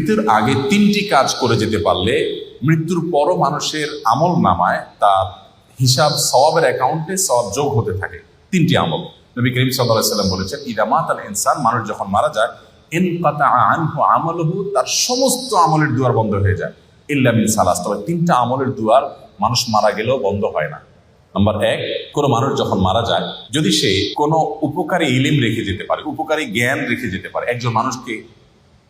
মৃত্যুর আগে তিনটি কাজ করে যেতে পারলে মৃত্যুর পরও মানুষের আমল নামায় তার হিসাব সওয়াবের অ্যাকাউন্টে সওয়াব যোগ হতে থাকে। তিনটি আমল নবী করিম সাল্লাল্লাহু আলাইহি ওয়াসাল্লাম বলেছেন, ইদা মাতাল ইনসান, মানুষ যখন মারা যায়, ইনকাতা আনহু আমালুহু, তার সমস্ত আমলের দুয়ার বন্ধ হয়ে যায়, ইল্লা মিন সালাস, তবে তিনটা আমলের দুয়ার মানুষ মারা গেলেও বন্ধ হয় না। নাম্বার এক, কোনো মানুষ যখন মারা যায়, যদি সে কোনো উপকারী ইলিম রেখে যেতে পারে, উপকারী জ্ঞান রেখে যেতে পারে, একজন মানুষকে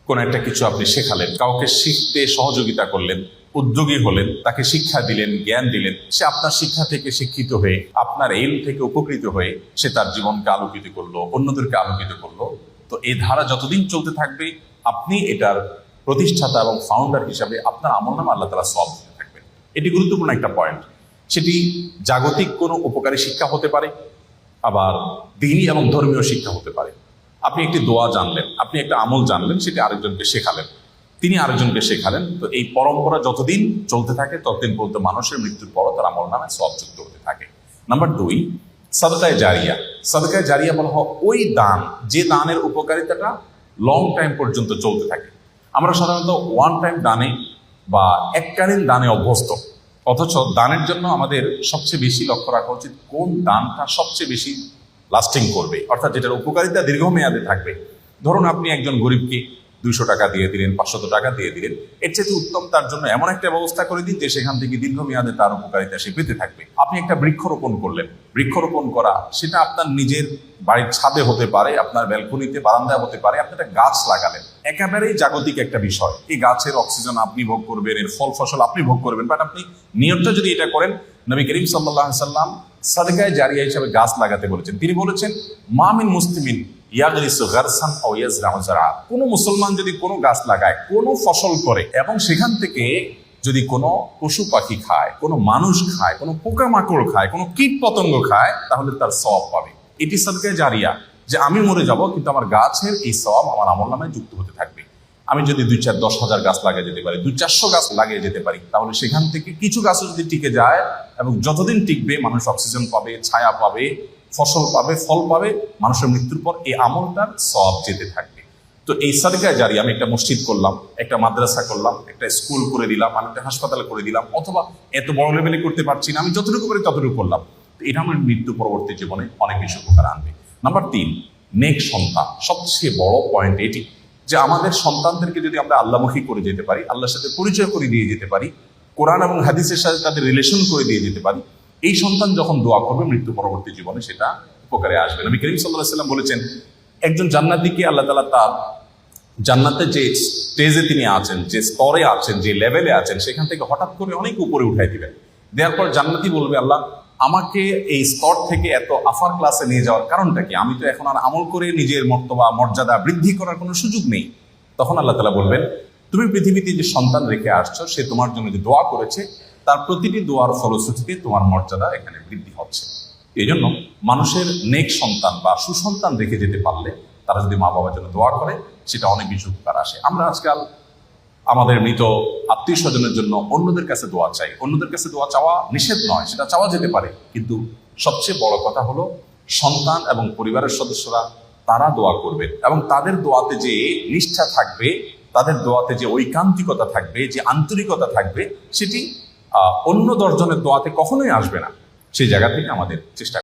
কোনো একটা কিছু আপনি শেখালেন, কাউকে শিখতে সহযোগিতা করলেন, উদ্যোগী হলেন, তাকে শিক্ষা দিলেন, জ্ঞান দিলেন, সে আপনার শিক্ষা থেকে শিক্ষিত হয়ে, আপনার ইলম থেকে উপকৃত হয়ে সে তার জীবনকে আলোকিত করলো, অন্যদেরকে আলোকিত করলো, তো এই ধারা যতদিন চলতে থাকবে আপনি এটার প্রতিষ্ঠাতা এবং ফাউন্ডার হিসাবে আপনার আমলনামা আল্লাহ তাআলা সওয়াব দিতে থাকবেন। এটি গুরুত্বপূর্ণ একটা পয়েন্ট। সেটি জাগতিক কোনো উপকারী শিক্ষা হতে পারে, আবার দ্বীনি এবং ধর্মীয় শিক্ষা হতে পারে। আপনি একটি দোয়া জানলেন, আপনি একটা আমল জানলেন, সেটি আরেকজনকে শেখালেন, তিনি আরেকজনকে শেখালেন, তো এই পরম্পরা যতদিন চলতে থাকে ততদিন পর্যন্ত মানুষের মৃত্যুর পরও তার আমলনামায় সওয়াব যুক্ত হতে থাকে। নাম্বার দুই, সাদকায়ে জারিয়া। সাদকায়ে জারিয়া বলা হয় ওই দান, যে দানের উপকারিতাটা লং টাইম পর্যন্ত চলতে থাকে। আমরা সাধারণত ওয়ান টাইম দানে বা এককালীন দানে অভ্যস্ত, অথচ দানের জন্য আমাদের সবচেয়ে বেশি লক্ষ্য রাখা উচিত কোন দানটা সবচেয়ে বেশি লাস্টিং করবে, অর্থাৎ যেটার উপকারিতা দীর্ঘমেয়াদে থাকবে। ধরুন আপনি একজন গরিবকে 200 টাকা দিয়ে দিলেন, 500 টাকা দিয়ে দিলেন, এর চেয়ে উত্তম তার জন্য এমন একটা ব্যবস্থা করে দিন যে সেখান থেকে দীর্ঘমেয়াদে তার উপকারিতা সে পেতে থাকবে। আপনি একটা বৃক্ষরোপণ করলেন, বৃক্ষরোপণ করা সেটা আপনার নিজের বাড়ির ছাদে হতে পারে, আপনার ব্যালকনিতে, বারান্দায় হতে পারে, আপনি একটা গাছ লাগালেন, একেবারেই জাগতিক একটা বিষয়। এই গাছের অক্সিজেন আপনি ভোগ করবেন, এর ফল ফসল আপনি ভোগ করবেন, বাট আপনি নিয়তটা যদি এটা করেন, নবী করিম সাল্লাল্লাহু আলাইহি সাল্লাম সাদকায়ে জারিয়া হিসেবে গাছ লাগাতে বলেছেন। তিনি বলেছেন, মা মিন মুসলিমিন ইয়াগরিসু গারসান আও ইয়াজরাউ যারআ, কোন মুসলমান যদি কোনো গাছ লাগায়, কোনো ফসল করে, এবং সেখান থেকে যদি কোনো পশু পাখি খায়, কোনো মানুষ খায়, কোনো পোকামাকড় খায়, কোনো কীট পতঙ্গ খায়, তাহলে তার সওয়াব পাবে। এটি সাদকায়ে জারিয়া, যে আমি মরে যাব কিন্তু আমার গাছের এই সওয়াব আমার আমলনামায় যুক্ত হতে থাকবে। আমি যদি 2-4-10,000 গাছ লাগিয়ে যেতে পারি, 200-400 গাছ লাগিয়ে যেতে পারি, তাহলে সেখান থেকে কিছু গাছও যদি টিকে যায়, এবং যতদিন টিকবে মানুষ অক্সিজেন পাবে, ছায়া পাবে, ফসল পাবে, ফল পাবে, মানুষের মৃত্যুর পর এই আমলটার সওয়াব যেতে থাকবে। তো এই সাদকায়ে জারিয়া, আমি একটা মসজিদ করলাম, একটা মাদ্রাসা করলাম, একটা স্কুল করে দিলাম, আমি একটা হাসপাতাল করে দিলাম, অথবা এত বড় লেভেলে করতে পারছি না, আমি যতটুকু পারি ততটুকু করলাম, তো এটা আমার মৃত্যু পরবর্তী জীবনে অনেক বেশি উপকার আনবে। নাম্বার 3, নেক সন্তান। সবচেয়ে বড় পয়েন্ট এটি যে আমাদের সন্তানদেরকে যদি আমরা আল্লাহমুখী করে যেতে পারি, আল্লাহর সাথে পরিচয় করে দিয়ে যেতে পারি, কোরআন এবং হাদিসের সাথে তাদের রিলেশন করে দিয়ে যেতে পারি, এই সন্তান যখন দোয়া করবে মৃত্যু পরবর্তী জীবনে সেটা উপকারে আসবে। নবী করিম সাল্লাল্লাহু আলাইহি ওয়াসাল্লাম বলেছেন, একজন জান্নাতীকে আল্লাহ তাআলা তার জান্নাতে যে স্টেজে তিনি আছেন, যে স্তরে আছেন, যে লেভেলে আছেন, সেখান থেকে হঠাৎ করে অনেক উপরে উঠাই দিবেন। দেওয়ার পর জান্নাতি বলবে, আল্লাহ আমাকে এই স্তর থেকে এত আফার ক্লাসে নিয়ে যাওয়ার কারণটা কি? আমি তো এখন আর আমল করে নিজের মর্তবা মর্যাদা বৃদ্ধি করার কোনো সুযোগ নেই। তখন আল্লাহ তাআলা বলবেন, তুমি পৃথিবীতে যে সন্তান রেখে আসছো, সে তোমার জন্য যে দোয়া করেছে, তার প্রতিটি দোয়ার ফলশ্রুতিতে তোমার মর্যাদা এখানে বৃদ্ধি হচ্ছে। এই জন্য মানুষের নেক সন্তান বা সুসন্তান রেখে যেতে পারলে, তারা যদি মা বাবার জন্য দোয়া করে, সেটা অনেক বেশি উপকার আসে। আমরা আজকাল আমাদের মৃত আত্মীয় স্বজনের জন্য অন্যদের কাছে দোয়া চাই। অন্যদের কাছে দোয়া চাওয়া নিষেধ নয়, সেটা চাওয়া যেতে পারে, কিন্তু সবচেয়ে বড় কথা হলো সন্তান এবং পরিবারের সদস্যরা তারা দোয়া করবেন, এবং তাদের দোয়াতে যে নিষ্ঠা থাকবে, তাদের দোয়াতে যে ঐকান্তিকতা থাকবে, যে আন্তরিকতা থাকবে, সেটি অন্য 10 জনের দোয়াতে কখনোই আসবে না। সেই জায়গা থেকে আমাদের চেষ্টা